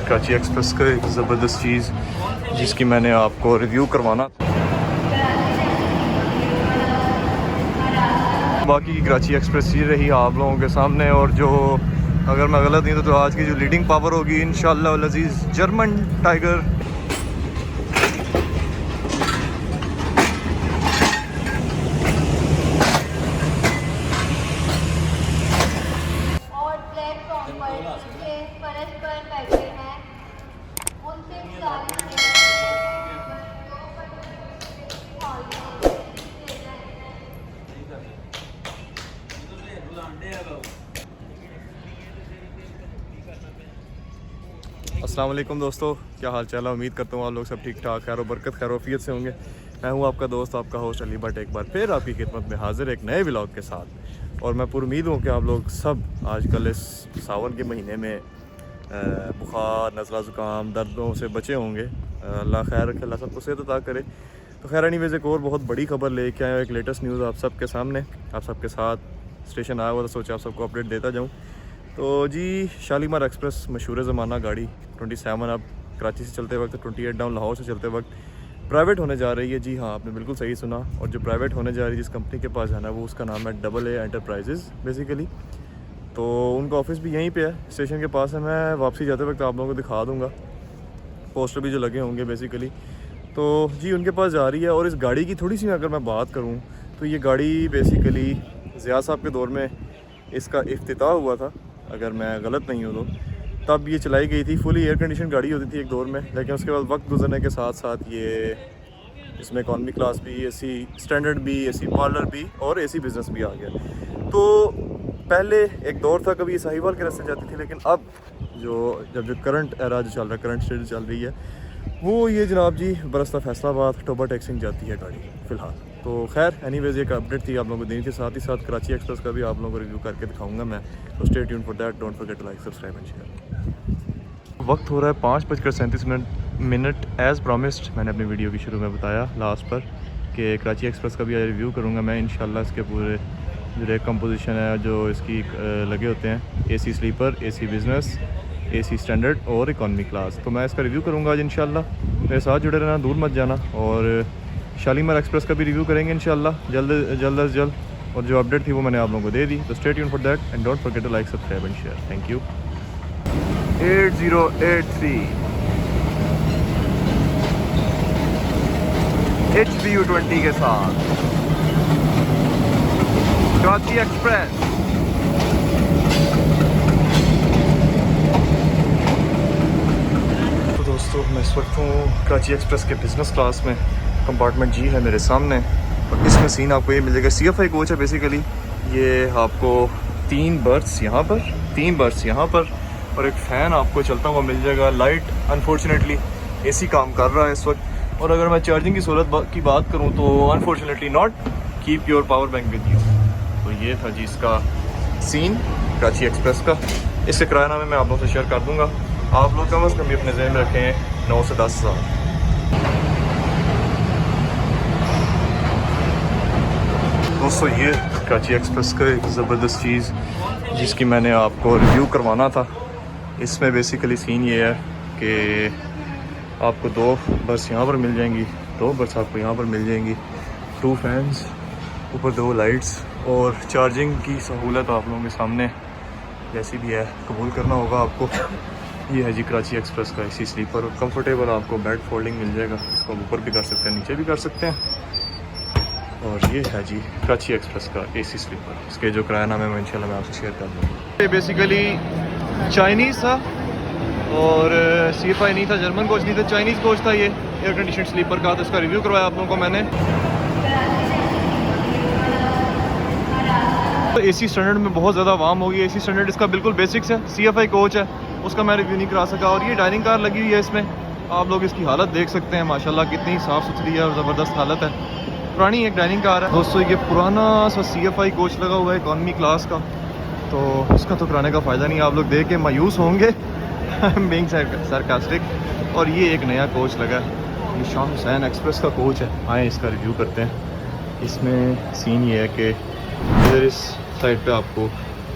Karachi express का एक ज़बरदस्त चीज़ जिसकी मैंने आपको रिव्यू करवाना। बाकी की कराची एक्सप्रेस ही रही आप लोगों के सामने, और जो अगर मैं गलत नहीं तो आज की जो लीडिंग पावर होगी इंशाअल्लाह अल अज़ीज़ जर्मन टाइगर। अस्सलाम वालेकुम दोस्तों, क्या हाल चाल है। उम्मीद करता हूँ आप लोग सब ठीक ठाक खैर बरकत खैर वफ़ियत से होंगे। मैं हूँ आपका दोस्त आपका होस्ट अली भट्ट, एक बार फिर आपकी खिदमत में हाजिर एक नए व्लॉग के साथ। और मैं पूरी उम्मीद हूँ कि आप लोग सब आजकल इस सावन के महीने में बुखार नज़ला ज़ुकाम दर्दों से बचे होंगे। अल्लाह खैर रखे, अल्लाह सबको सेहत अता करे। तो खैर एनीवेज़ एक और बहुत बड़ी खबर लेके आया, एक लेटेस्ट न्यूज़ आप सबके सामने, आप सबके साथ स्टेशन आया हुआ था, सोचा आप सबको अपडेट देता जाऊँ। तो जी शालीमार एक्सप्रेस मशहूर ज़माना गाड़ी 27 अब कराची से चलते वक्त 28 डाउन लाहौर से चलते वक्त प्राइवेट होने जा रही है। जी हाँ, आपने बिल्कुल सही सुना। और जो प्राइवेट होने जा रही है जिस कंपनी के पास जाना है वो उसका नाम है AA एंटरप्राइजेज़ बेसिकली। तो उनका ऑफिस भी यहीं पे है, स्टेशन के पास है। मैं वापसी जाते वक्त आप लोगों को दिखा दूँगा, पोस्टर भी जो लगे होंगे बेसिकली। तो जी उनके पास जा रही है। और इस गाड़ी की थोड़ी सी अगर मैं बात करूँ तो ये गाड़ी बेसिकली ज़िया साहब के दौर में इसका इफ्तिताह हुआ था, अगर मैं गलत नहीं हूँ तो तब ये चलाई गई थी। फुली एयर कंडीशन गाड़ी होती थी एक दौर में, लेकिन उसके बाद वक्त गुजरने के साथ साथ ये इसमें इकॉनमी क्लास भी, AC स्टैंडर्ड भी, AC पार्लर भी और AC बिज़नेस भी आ गया। तो पहले एक दौर था कभी साहिवाल के रास्ते जाती थी, लेकिन अब जो करंट एरा जो चल रहा है, करंट स्टेज चल रही है, वो ये जनाब जी बरस्ता फैसलाबाद टोबा टैक्सिंग जाती है गाड़ी फ़िलहाल। तो खैर एनीवेज़ एक अपडेट थी आप लोगों को देनी थी, साथ ही साथ कराची एक्सप्रेस का भी आप लोगों को रिव्यू करके दिखाऊंगा मैं। तो stay tune for that, don't forget to like subscribe and share. वक्त हो रहा है 5:37 एज़ प्रॉमिस्ड। मैंने अपनी वीडियो की शुरू में बताया लास्ट पर कि कराची एक्सप्रेस का भी रिव्यू करूँगा मैं इंशाल्लाह। इसके पूरे जो रेक कंपोजिशन है, जो इसकी लगे होते हैं AC sleeper, AC business, AC standard और इकॉनमी क्लास, तो मैं इसका रिव्यू करूँगा आज इंशाल्लाह। मेरे साथ जुड़े रहना, दूर मत जाना। और शालीमार एक्सप्रेस का भी रिव्यू करेंगे इंशाल्लाह जल्द अज जल्द। और जो अपडेट थी वो मैंने आप लोगों को दे दी। तो stay tune for that and don't forget to like subscribe and share. Thank you. 8083 HBU20 के साथ कराची एक्सप्रेस। तो दोस्तों मैं इस वक्त हूँ कराची एक्सप्रेस के बिज़नेस क्लास में, कंपार्टमेंट जी है मेरे सामने। और इसमें सीन आपको ये मिल जाएगा, CFI कोच है बेसिकली। ये आपको 3 बर्थ्स यहाँ पर, 3 बर्थ्स यहाँ पर और एक फ़ैन आपको चलता हुआ मिल जाएगा। लाइट अनफॉर्चुनेटली AC काम कर रहा है इस वक्त। और अगर मैं चार्जिंग की सहूलत की बात करूँ तो unfortunately not, keep your power bank with you. तो ये था जी इसका सीन कराची एक्सप्रेस का। इसके किरायानामे मैं आप लोगों से शेयर कर दूँगा। आप लोग कम अज़ कम भी अपने ज़हन में रखें 9 से 10 हज़ार। दोस्तों ये कराची एक्सप्रेस का एक ज़बरदस्त चीज़ जिसकी मैंने आपको रिव्यू करवाना था। इसमें बेसिकली सीन ये है कि आपको 2 बस यहाँ पर मिल जाएंगी, 2 बस आपको यहाँ पर मिल जाएंगी, 2 फैंस, ऊपर 2 लाइट्स और चार्जिंग की सहूलत आप लोगों के सामने जैसी भी है कबूल करना होगा आपको। ये है जी कराची एक्सप्रेस का AC स्लीपर। और कंफर्टेबल आपको बेड फोल्डिंग मिल जाएगा, इसको ऊपर भी कर सकते हैं, नीचे भी कर सकते हैं। और ये है जी कराची एक्सप्रेस का AC स्लीपर। इसके जो किरायानामे मैं इंशाल्लाह मैं आपसे शेयर कर दूँगा। ये बेसिकली चाइनीज़ था और CFI नहीं था, जर्मन कोच नहीं था, चाइनीज़ कोच था ये एयर कंडीशन स्लीपर का। तो इसका रिव्यू करवाया आप लोगों को मैंने। तो AC स्टैंडर्ड में बहुत ज़्यादा वार्म होगी। AC स्टैंडर्ड इसका बिल्कुल बेसिक्स है, CFI कोच है, उसका मैं रिव्यू नहीं करा सका। और ये डाइनिंग कार लगी हुई है इसमें, आप लोग इसकी हालत देख सकते हैं माशाल्लाह कितनी साफ़ सुथरी है और ज़बरदस्त हालत है। पुरानी एक डाइनिंग कार है दोस्तों। ये पुराना सा CFI कोच लगा हुआ है इकॉनमी क्लास का, तो उसका तो कराने का फ़ायदा नहीं, आप लोग देख के मायूस होंगे बीइंग सरकास्टिक। और ये एक नया कोच लगा है, ये शाह हुसैन एक्सप्रेस का कोच है। आए इसका रिव्यू करते हैं। इसमें सीन ये है कि इधर इस साइड पे आपको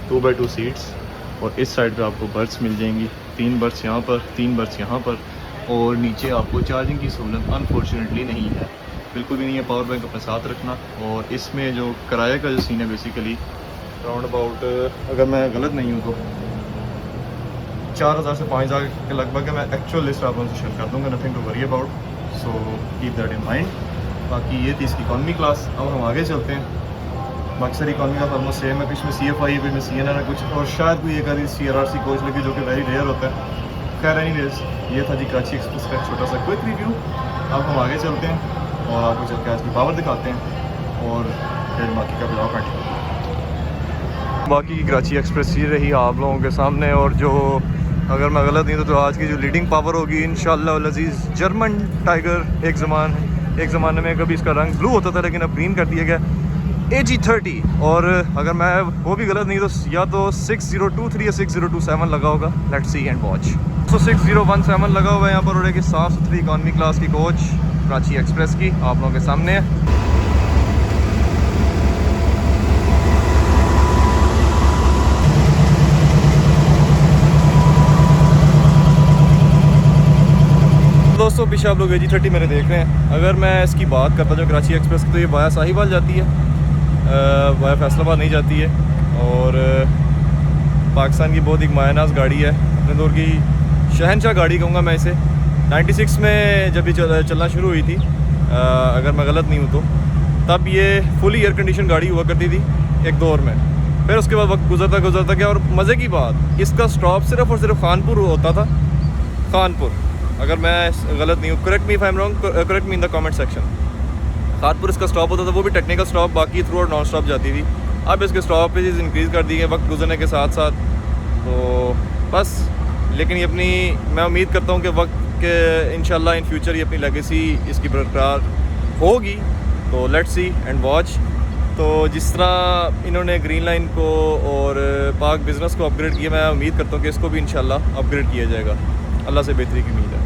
2x2 सीट्स और इस साइड पे आपको बर्थ्स मिल जाएंगी। 3 बर्थ यहाँ पर, 3 बर्थ यहाँ पर, और नीचे आपको चार्जिंग की सहूलत अनफॉर्चुनेटली नहीं है, बिल्कुल भी नहीं है। पावर बैंक अपने साथ रखना। और इसमें जो किराए का जो सीन है बेसिकली राउंड अबाउट, अगर मैं गलत नहीं हूँ तो 4000 से 5000 के लगभग है। मैं एक्चुअल लिस्ट आप लोगों से शेयर कर दूँगा, nothing to worry about, so keep that in mind. बाकी ये थी इसकी इकॉनमी क्लास। अब हम आगे चलते हैं। बाकी सारी इकॉनमी का फॉर्मल सेम है, कुछ में CFI है, कुछ में CNN है, कुछ और शायद कोई एक आधी CRRC कोच लगी जो कि वेरी रेयर होता है। खैर एनीवेज, ये था जी कराची एक्सप्रेस का छोटा सा क्विक रिव्यू। अब हम आगे चलते हैं और आपको चल के आज की पावर दिखाते हैं और फिर बाकी का ब्लॉग कंटिन्यू। बाकी की कराची एक्सप्रेस ये रही आप लोगों के सामने, और जो अगर मैं गलत नहीं तो आज की जो लीडिंग पावर होगी इंशाअल्लाह अल अज़ीज़ जर्मन टाइगर। एक ज़माने में कभी इसका रंग ब्लू होता था लेकिन अब ग्रीन कर दिया गया, AG30। और अगर मैं वो भी गलत नहीं तो या तो 6023 या 6027 लगा होगा। Let's see and watch. तो 6017 लगा हुआ है यहाँ पर, और एक साफ़ सुथरी इकॉनमी क्लास की कोच कराची एक्सप्रेस की आप लोगों के सामने है। दोस्तों पीछे आप लोग AG30 मेरे देख रहे हैं। अगर मैं इसकी बात करता जो कराची एक्सप्रेस की, तो ये वाया साहिवाल जाती है, वाया फैसलाबाद नहीं जाती है। और पाकिस्तान की बहुत एक मायनाज गाड़ी है, अपने दौर की शहनशाह गाड़ी कहूँगा मैं इसे। 96 में जब ये चलना शुरू हुई थी, अगर मैं गलत नहीं हूँ तो, तब ये फुली एयर कंडीशन गाड़ी हुआ करती थी एक दौर में। फिर उसके बाद वक्त गुजरता गया, और मज़े की बात इसका स्टॉप सिर्फ़ और सिर्फ खानपुर होता था। खानपुर, अगर मैं गलत नहीं हूँ, correct me if I am wrong, correct me in the comment section. Khanpur इसका स्टॉप होता था, वो भी टेक्निकल स्टॉप, बाकी थ्रू और नॉन स्टॉप जाती थी। अब इसके स्टॉपेज इंक्रीज़ कर दिए वक्त गुजरने के साथ साथ, तो बस। लेकिन ये अपनी, मैं उम्मीद करता हूँ कि वक्त के इंशाल्लाह इन फ्यूचर ये अपनी लेगेसी इसकी बरकरार होगी। तो लेट्स सी एंड वॉच। तो जिस तरह इन्होंने ग्रीन लाइन को और पाक बिज़नेस को अपग्रेड किया, मैं उम्मीद करता हूँ कि इसको भी इंशाल्लाह अपग्रेड किया जाएगा। अल्लाह से बेहतरी की उम्मीद है।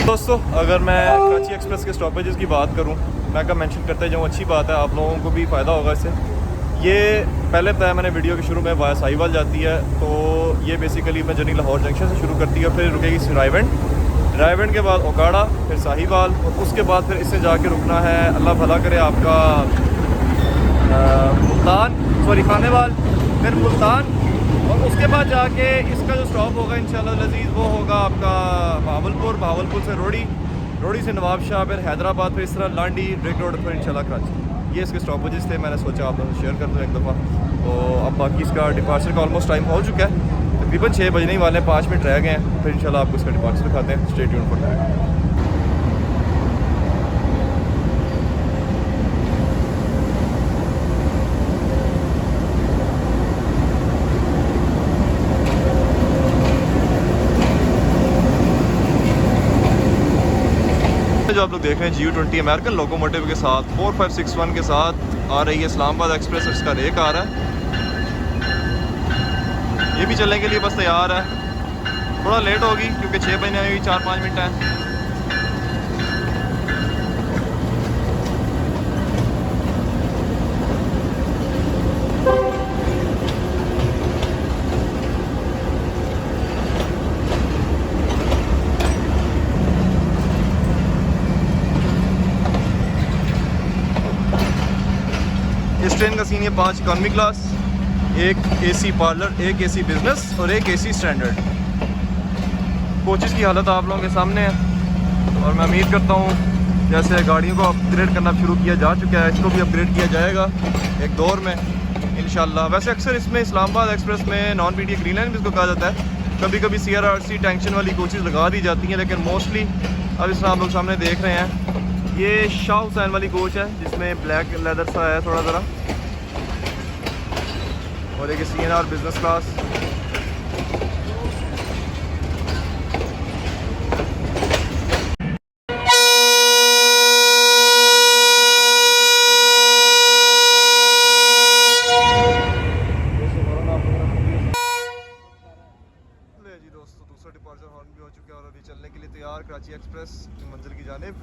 दोस्तों अगर मैं कराची एक्सप्रेस के स्टॉपेजेस की बात करूं, मैं का मेंशन करते जाऊँ, अच्छी बात है, आप लोगों को भी फ़ायदा होगा इससे। ये पहले बताया मैंने वीडियो के शुरू में, वाया साहिवाल जाती है, तो ये बेसिकली मैं जर्नी लाहौर जंक्शन से शुरू करती है, फिर रुकेगी रायवेंड के बाद ओकाड़ा, फिर साहिवाल, और उसके बाद फिर इससे जाके रुकना है, अल्लाह भला करे, आपका खानेवाल, फिर मुल्तान, और उसके बाद जाके इसका जो स्टॉप होगा इंशाअल्लाह लजीज़ वो होगा आपका भावलपुर से रोडी से नवाब शाह, फिर हैदराबाद, फिर इस तरह लांडी, रिंग रोड, फिर इंशाल्लाह कराची। ये इसके स्टॉपेजेस थे, मैंने सोचा आप लोगों से शेयर कर दूँ एक दफ़ा। तो अब बाकी इसका डिपार्चर का ऑलमोस्ट टाइम हो चुका है, तकरीबन 6 बजने ही वाले हैं, 5 मिनट रह गए हैं, फिर इंशाल्लाह आपको इसका डिपार्चर दिखाते हैं। Stay tuned for that. जो आप लोग देख रहे हैं GU20 अमेरिकन लोकोमोटिव के साथ 4561 के साथ आ रही है इस्लामाबाद एक्सप्रेस। इसका रेक आ रहा है, ये भी चलने के लिए बस तैयार है। थोड़ा लेट होगी क्योंकि 6 बजने में 4-5 मिनट है। इस ट्रेन का सीन है 5 economy class, 1 AC parlour, 1 AC business और 1 AC स्टैंडर्ड। कोचेस की हालत आप लोगों के सामने है, और मैं उम्मीद करता हूँ जैसे गाड़ियों को अपग्रेड करना शुरू किया जा चुका है, इसको भी अपग्रेड किया जाएगा एक दौर में इंशाल्लाह। वैसे अक्सर इसमें इस्लामाबाद एक्सप्रेस में नॉन PTA ग्रीन लाइन भी इसको कहा जाता है, कभी कभी CRRC टेंशन वाली कोचेस लगा दी जाती हैं, लेकिन मोस्टली अब इस तरह आप लोग सामने देख रहे हैं, ये शाह हुसैन वाली कोच है जिसमें ब्लैक लेदर सा है थोड़ा ज़रा, और एक CNR बिजनेस क्लास। जी दोस्तों दूसरा डिपार्चर हॉर्न भी हो चुका है, और अभी चलने के लिए तैयार कराची एक्सप्रेस मंजिल की जानिब।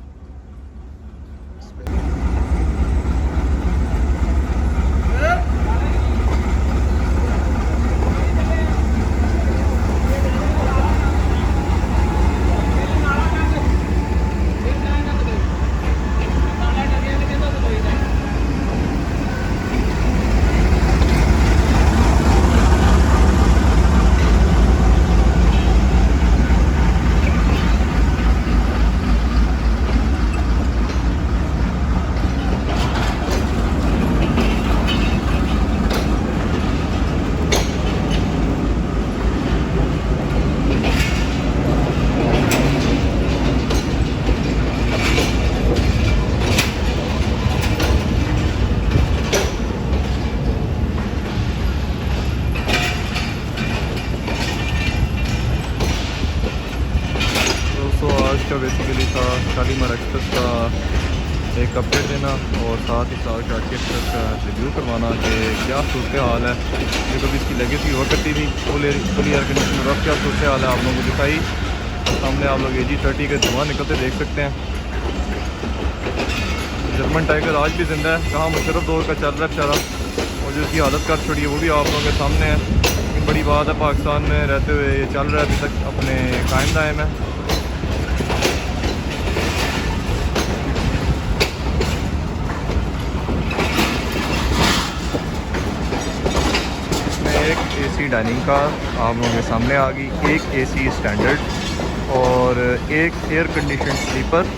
बेसिकली था शालीमार एक्सप्रेस का एक अपडेट देना और साथ ही साथ शाकी एक्सप्रेस का रिव्यू करवाना कि क्या सूरत हाल है, जो कभी इसकी लेगेसी हुआ करती थी फुल एयर कंडीशन, और अब क्या सूरत हाल है आप लोगों को दिखाई। सामने आप लोग AG30 के धुआं निकलते देख सकते हैं। जर्मन टाइगर आज भी ज़िंदा है, कहाँ मुशर्रफ दौर का चल रहा है बेचारा, और जो इसकी हालत कर छोड़ी है वो भी आप लोगों के सामने है। लेकिन बड़ी बात है, पाकिस्तान में रहते हुए ये चल रहा है अभी तक अपने कायम दायम है। एक AC डाइनिंग कार आप लोगों के सामने आ गई, एक AC स्टैंडर्ड और एक एयर कंडीशन स्लीपर,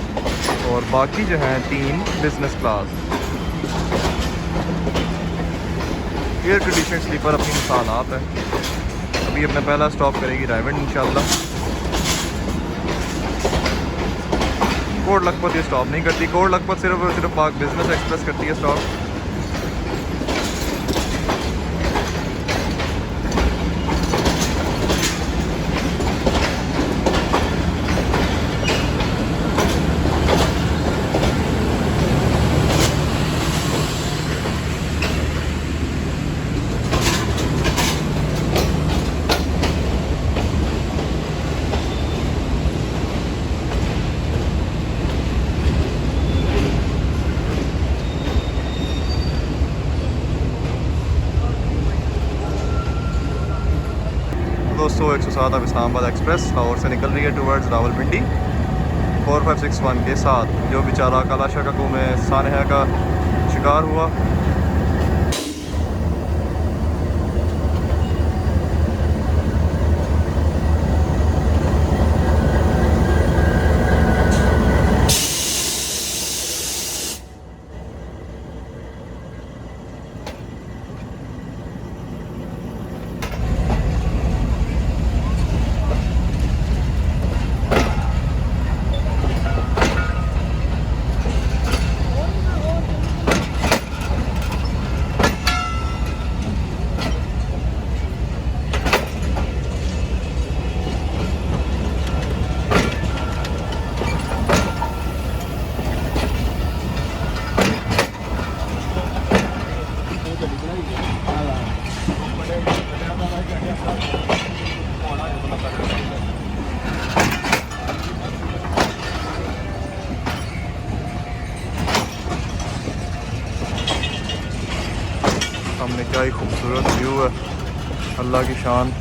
और बाकी जो हैं 3 business class. Air condition sleeper अपनी मिसालात है। अभी अपना पहला स्टॉप करेगी रायवंड इंशाल्लाह। कोट लखपत ये स्टॉप नहीं करती, कोट लखपत सिर्फ और सिर्फ पाक बिजनेस एक्सप्रेस करती है स्टॉप। दोस्तों 107 अब इस्लामाबाद एक्सप्रेस लाहौर से निकल रही है टूवर्ड्स रावलपिंडी 4561 के साथ। जो बेचारा कालाशा का कुएं में सानहा का शिकार हुआ, सामने क्या ही खूबसूरत व्यू है, अल्लाह की शान।